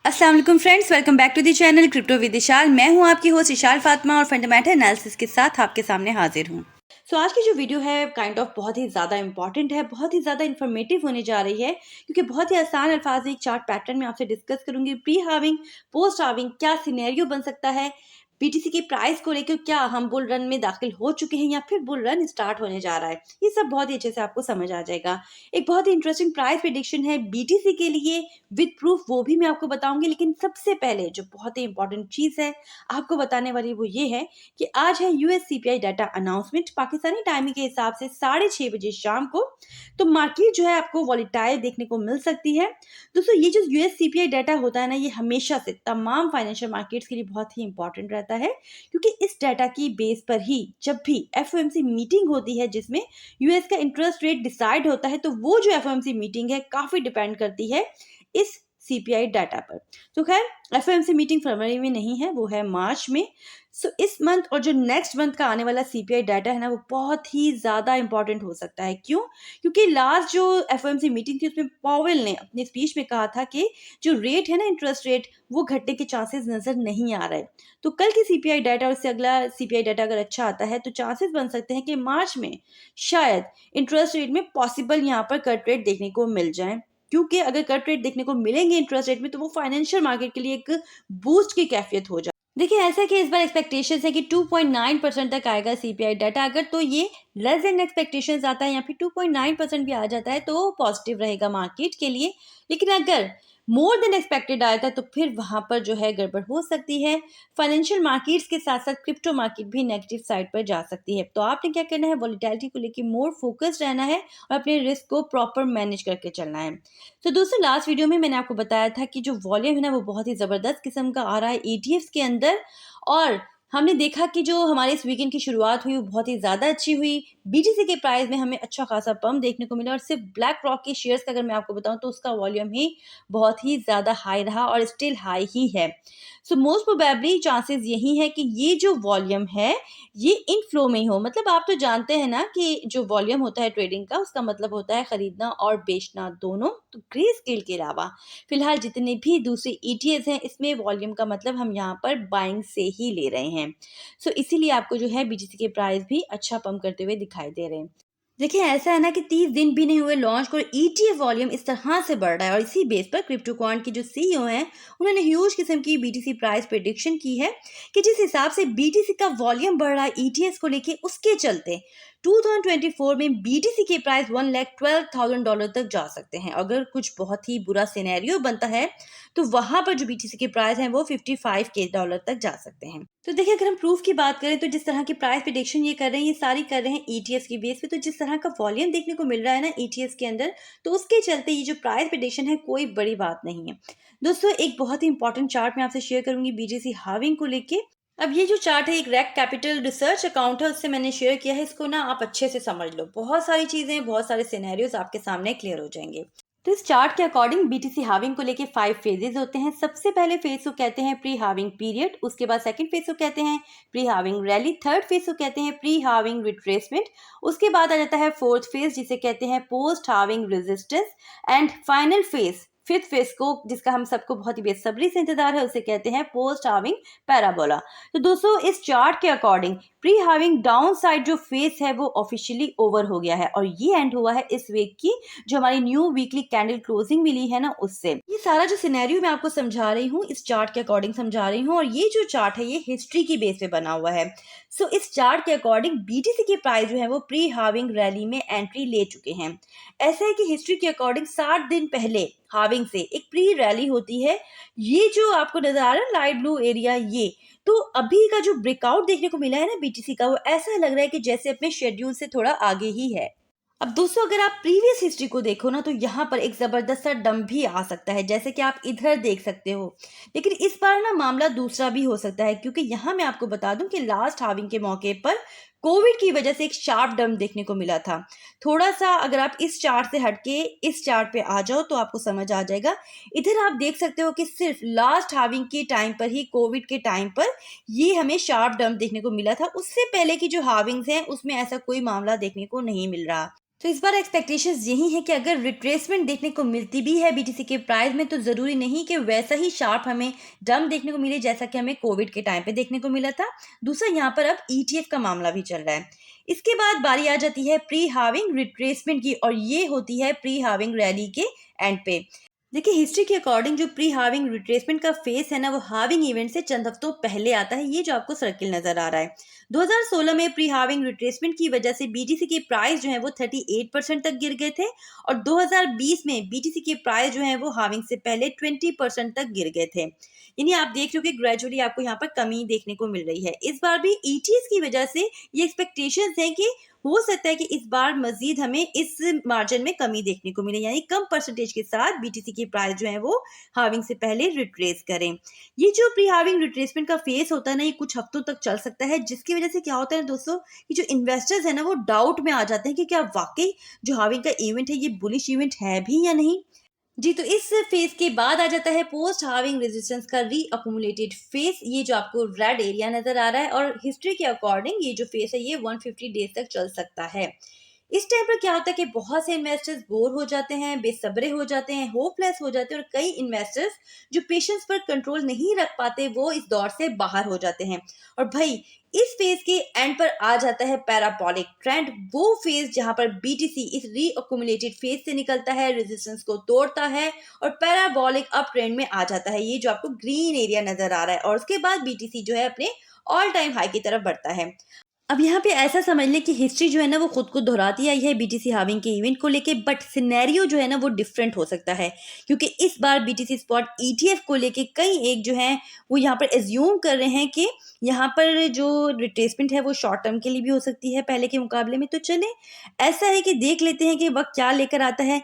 अस्सलाम वालेकुम friends, welcome back to the channel crypto with Ishal. मैं हूं आपकी होस्ट इशाल फातिमा और फंडामेंटल एनालिसिस के साथ आपके सामने हाजिर हूं। आज की जो वीडियो है बहुत ही ज़्यादा इंपॉर्टेंट है, बहुत ही ज़्यादा इन्फॉर्मेटिव होने जा रही है, क्योंकि बहुत ही आसान अल्फाज में एक चार्ट पैटर्न में आपसे डिस्कस करूंगी। प्री हाविंग, पोस्ट हाविंग क्या सिनेरियो बन सकता है, बीटीसी की प्राइस को लेकर क्या हम बुल रन में दाखिल हो चुके हैं या फिर बुल रन स्टार्ट होने जा रहा है, ये सब बहुत ही अच्छे से आपको समझ आ जाएगा। एक बहुत ही इंटरेस्टिंग प्राइस प्रेडिक्शन है बीटीसी के लिए विद प्रूफ, वो भी मैं आपको बताऊंगी। लेकिन सबसे पहले जो बहुत ही इंपॉर्टेंट चीज है आपको बताने वाली, वो ये है कि आज है US CPI data announcement Pakistani timing के हिसाब से 6:30 बजे शाम को। तो मार्केट जो है आपको वॉलेटाइल देखने को मिल सकती है। दोस्तों, ये जो यूएस सीपीआई डाटा होता है ना, ये हमेशा से तमाम फाइनेंशियल मार्केट्स के लिए बहुत ही इंपॉर्टेंट रहता है, क्योंकि इस डाटा की बेस पर ही जब भी एफओएमसी मीटिंग होती है जिसमें यूएस का इंटरेस्ट रेट डिसाइड होता है, तो वो जो एफओएमसी मीटिंग है काफी डिपेंड करती है इस सीपीआई डाटा पर। तो खैर, एफओएमसी मीटिंग फरवरी में नहीं है, वो है मार्च में। इस मंथ और जो नेक्स्ट मंथ का आने वाला सीपीआई डाटा है ना, वो बहुत ही ज्यादा इंपॉर्टेंट हो सकता है। क्यों? क्योंकि लास्ट जो एफओएमसी मीटिंग थी उसमें पावेल ने अपनी स्पीच में कहा था कि जो रेट है ना, इंटरेस्ट रेट, वो घटने के चांसेस नजर नहीं आ रहे। तो कल की सीपीआई डाटा और इससे अगला सीपीआई डाटा अगर अच्छा आता है तो चांसेस बन सकते हैं कि मार्च में शायद इंटरेस्ट रेट में पॉसिबल यहाँ पर कट रेट देखने को मिल जाए। क्योंकि अगर कट रेट देखने को मिलेंगे इंटरेस्ट रेट में, तो वो फाइनेंशियल मार्केट के लिए एक बूस्ट की कैफियत हो जाए। देखिए, ऐसा है कि इस बार एक्सपेक्टेशन है कि 2.9% तक आएगा सीपीआई डाटा। अगर तो ये लेस देन एक्सपेक्टेशंस आता है या फिर 2.9% भी आ जाता है तो पॉजिटिव रहेगा मार्केट के लिए। लेकिन अगर मोर देन एक्सपेक्टेड आता है तो फिर वहां पर जो है गड़बड़ हो सकती है। फाइनेंशियल मार्केट्स के साथ साथ क्रिप्टो मार्केट भी नेगेटिव साइड पर जा सकती है। तो आपने क्या करना है, वॉलेटिलिटी को लेकर मोर फोकस्ड रहना है और अपने रिस्क को प्रॉपर मैनेज करके चलना है। तो दोस्तों, लास्ट वीडियो में मैंने आपको बताया था कि जो वॉल्यूम है ना, वो बहुत ही ज़बरदस्त किस्म का आ रहा है ईटीएफ्स के अंदर। और हमने देखा कि जो हमारे इस वीकेंड की शुरुआत हुई वो बहुत ही ज़्यादा अच्छी हुई। बीटीसी के प्राइस में हमें अच्छा खासा पंप देखने को मिला, और सिर्फ ब्लैक रॉक के शेयर्स का अगर मैं आपको बताऊं तो उसका वॉल्यूम ही बहुत ही ज़्यादा हाई रहा और स्टिल हाई ही है। मोस्ट प्रोबेबली चांसेस यही है कि ये जो वॉल्यूम है ये इन फ्लो में ही हो। मतलब आप तो जानते हैं ना कि जो वॉल्यूम होता है ट्रेडिंग का, उसका मतलब होता है खरीदना और बेचना दोनों। तो ग्रे स्केल के अलावा फिलहाल जितने भी दूसरे ईटीएस हैं, इसमें वॉल्यूम का मतलब हम यहाँ पर बाइंग से ही ले रहे हैं। इसीलिए आपको जो है बीटीसी के प्राइस भी अच्छा पंप करते हुए दिखाई दे रहे हैं। देखिए, ऐसा है ना कि 30 दिन भी नहीं हुए लॉन्च को, ईटीएफ वॉल्यूम इस तरह से बढ़ रहा है। और इसी बेस पर क्रिप्टोकॉइन की जो सीईओ हैं, उन्होंने ह्यूज किस्म की बीटीसी प्राइस प्रेडिक्शन की है कि जिस हिसाब से बीटीसी का वॉल्यूम बढ़ रहा है ईटीएफ को लेके, उसके चलते 2024 में बीटीसी के प्राइस $1,12,000 तक जा सकते हैं। अगर कुछ बहुत ही बुरा सिनेरियो बनता है तो वहां पर जो बीटीसी के प्राइस हैं वो $55,000 तक जा सकते हैं। तो देखिए, अगर हम प्रूफ की बात करें तो जिस तरह की प्राइस प्रेडिक्शन ये कर रहे हैं, ये सारी कर रहे हैं ईटीएफ की बेस पे। तो जिस तरह का वॉल्यूम देखने को मिल रहा है ना ईटीएफ के अंदर, तो उसके चलते ये जो प्राइस प्रेडिक्शन है कोई बड़ी बात नहीं है। दोस्तों, एक बहुत ही इंपॉर्टेंट चार्ट मैं आपसे शेयर करूंगी बीटीसी हाविंग को लेके। अब ये जो चार्ट है एक रैक कैपिटल रिसर्च अकाउंट है, उससे मैंने शेयर किया है। इसको ना आप अच्छे से समझ लो, बहुत सारी चीजें, बहुत सारे सिनेरियोज आपके सामने क्लियर हो जाएंगे। तो इस चार्ट के अकॉर्डिंग बीटीसी हाविंग को लेके 5 फेजेस होते हैं। सबसे पहले फेज को कहते हैं प्री हाविंग पीरियड, उसके बाद सेकंड फेज को कहते हैं pre having rally, third phase को कहते हैं प्री हाविंग रिट्रेसमेंट, उसके बाद आ जाता है फोर्थ फेज जिसे कहते हैं post having resistance, and final phase fifth phase को, जिसका हम सबको बहुत ही बेसब्री से इंतजार है, उसे कहते हैं पोस्ट हाविंग पैराबोला। तो दोस्तों, इस चार्ट के according pre having down side जो फेज है वो ऑफिशियली ओवर हो गया है, और ये एंड हुआ है इस वीक की जो हमारी न्यू वीकली कैंडल क्लोजिंग मिली है ना, उससे। ये सारा जो सिनेरियो मैं आपको समझा रही हूँ इस चार्ट के अकॉर्डिंग समझा रही हूँ, और ये जो चार्ट है ये हिस्ट्री की बेस पे बना हुआ है। इस चार्ट के अकॉर्डिंग बीटीसी के प्राइस जो है वो प्री हाविंग रैली में एंट्री ले चुके हैं। ऐसा है कि हिस्ट्री के अकॉर्डिंग 60 दिन पहले हाविंग से एक प्री रैली होती है। ये जो आपको नजर आ रहा है लाइट ब्लू एरिया, ये तो अभी का जो ब्रेकआउट देखने को मिला है ना बीटीसी का, वो ऐसा लग रहा है कि जैसे अपने शेड्यूल से थोड़ा आगे ही है। अब दोस्तों, अगर आप प्रीवियस हिस्ट्री को देखो ना, तो यहाँ पर एक जबरदस्त सा डंप भी आ सकता है, जैसे कि आप इधर देख सकते हो। लेकिन इस बार ना मामला दूसरा भी हो सकता है, क्योंकि यहाँ मैं आपको बता दूं कि लास्ट हाविंग के मौके पर कोविड की वजह से एक शार्प डंप देखने को मिला था। थोड़ा सा अगर आप इस चार्ट से हटके इस चार्ट पे आ जाओ तो आपको समझ आ जाएगा। इधर आप देख सकते हो कि सिर्फ लास्ट हाविंग के टाइम पर ही, कोविड के टाइम पर ये हमें शार्प डंप देखने को मिला था। उससे पहले की जो हाविंग्स हैं उसमें ऐसा कोई मामला देखने को नहीं मिल रहा। तो इस बार एक्सपेक्टेशंस यही है कि अगर रिट्रेसमेंट देखने को मिलती भी है बीटीसी के प्राइस में, तो ज़रूरी नहीं कि वैसा ही शार्प हमें डंप देखने को मिले जैसा कि हमें कोविड के टाइम पे देखने को मिला था। दूसरा, यहाँ पर अब ईटीएफ का मामला भी चल रहा है। इसके बाद बारी आ जाती है प्री हार्विंग रिट्रेसमेंट की, और ये होती है प्री हार्विंग रैली के एंड पे। देखिए, हिस्ट्री के अकॉर्डिंग जो प्री हार्विंग रिट्रेसमेंट का फेस है ना, वो हार्विंग इवेंट से चंद हफ्तों पहले आता है। ये जो आपको सर्किल नजर आ रहा है, 2016 में प्री हार्विंग रिट्रेसमेंट की वजह से बीटीसी के प्राइस जो है वो 38% तक गिर गए थे, और 2020 में बीटीसी के प्राइस जो है वो हार्विंग से पहले 20% तक गिर गए थे। यानी आप देख रहे हो कि ग्रेजुअली आपको यहाँ पर कमी देखने को मिल रही है। इस बार भी ईटीएस की वजह से ये एक्सपेक्टेशंस है कि हो सकता है कि इस बार मजीद हमें इस मार्जिन में कमी देखने को मिले, यानी कम परसेंटेज के साथ बीटीसी की प्राइस जो है वो हार्विंग से पहले रिट्रेस करें। ये जो प्री हार्विंग रिट्रेसमेंट का फेस होता है ना, ये कुछ हफ्तों तक चल सकता है, जिसकी वजह से क्या होता है दोस्तों कि जो इन्वेस्टर्स है ना, वो डाउट में आ जाते हैं कि क्या वाकई जो हार्विंग का इवेंट है ये बुलिश इवेंट है भी या नहीं। जी, तो इस फेज के बाद आ जाता है पोस्ट हार्विंग रेजिस्टेंस का रीअक्यूमुलेटेड फेज। ये जो आपको रेड एरिया नजर आ रहा है, और हिस्ट्री के अकॉर्डिंग ये जो फेज है ये 150 डेज तक चल सकता है। इस टाइम पर क्या होता है कि बहुत से इन्वेस्टर्स बोर हो जाते हैं, बेसब्रे हो जाते हैं, होपलेस हो जाते हैं, और कई इन्वेस्टर्स जो पेशेंस पर कंट्रोल नहीं रख पाते वो इस दौर से बाहर हो जाते हैं। और भाई, इस फेज के एंड पर आ जाता है पैराबोलिक ट्रेंड, वो फेज जहां पर बीटीसी इस रीअक्यूमुलेटेड फेज से निकलता है, रेजिस्टेंस को तोड़ता है और पैराबोलिक अप ट्रेंड में आ जाता है। ये जो आपको ग्रीन एरिया नजर आ रहा है, और उसके बाद बीटीसी जो है अपने ऑल टाइम हाई की तरफ बढ़ता है। अब यहाँ पे ऐसा समझ लें कि हिस्ट्री जो है ना वो खुद को दोहराती आई है बीटीसी हार्विंग के इवेंट को लेके, बट सिनेरियो जो है ना वो डिफरेंट हो सकता है, क्योंकि इस बार बीटीसी स्पॉट ईटीएफ को लेके कई एक जो है वो यहाँ पर एज्यूम कर रहे हैं कि यहाँ पर जो रिट्रेसमेंट है वो शॉर्ट टर्म के लिए भी हो सकती है पहले के मुकाबले में। तो चले, ऐसा है कि देख लेते हैं कि वक्त क्या लेकर आता है।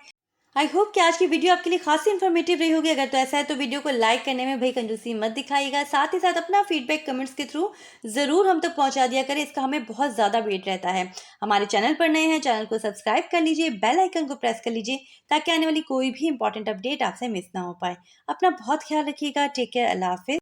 आई होप कि आज की वीडियो आपके लिए खासी इन्फॉर्मेटिव रही होगी। अगर तो ऐसा है तो वीडियो को लाइक करने में भाई कंजूसी मत दिखाइएगा, साथ ही साथ अपना फीडबैक कमेंट्स के थ्रू ज़रूर हम तक पहुंचा दिया करें, इसका हमें बहुत ज़्यादा वेट रहता है। हमारे चैनल पर नए हैं, चैनल को सब्सक्राइब कर लीजिए, बेल आइकन को प्रेस कर लीजिए, ताकि आने वाली कोई भी इंपॉर्टेंट अपडेट आपसे मिस ना हो पाए। अपना बहुत ख्याल रखिएगा। Take care. अल्लाह हाफिज़।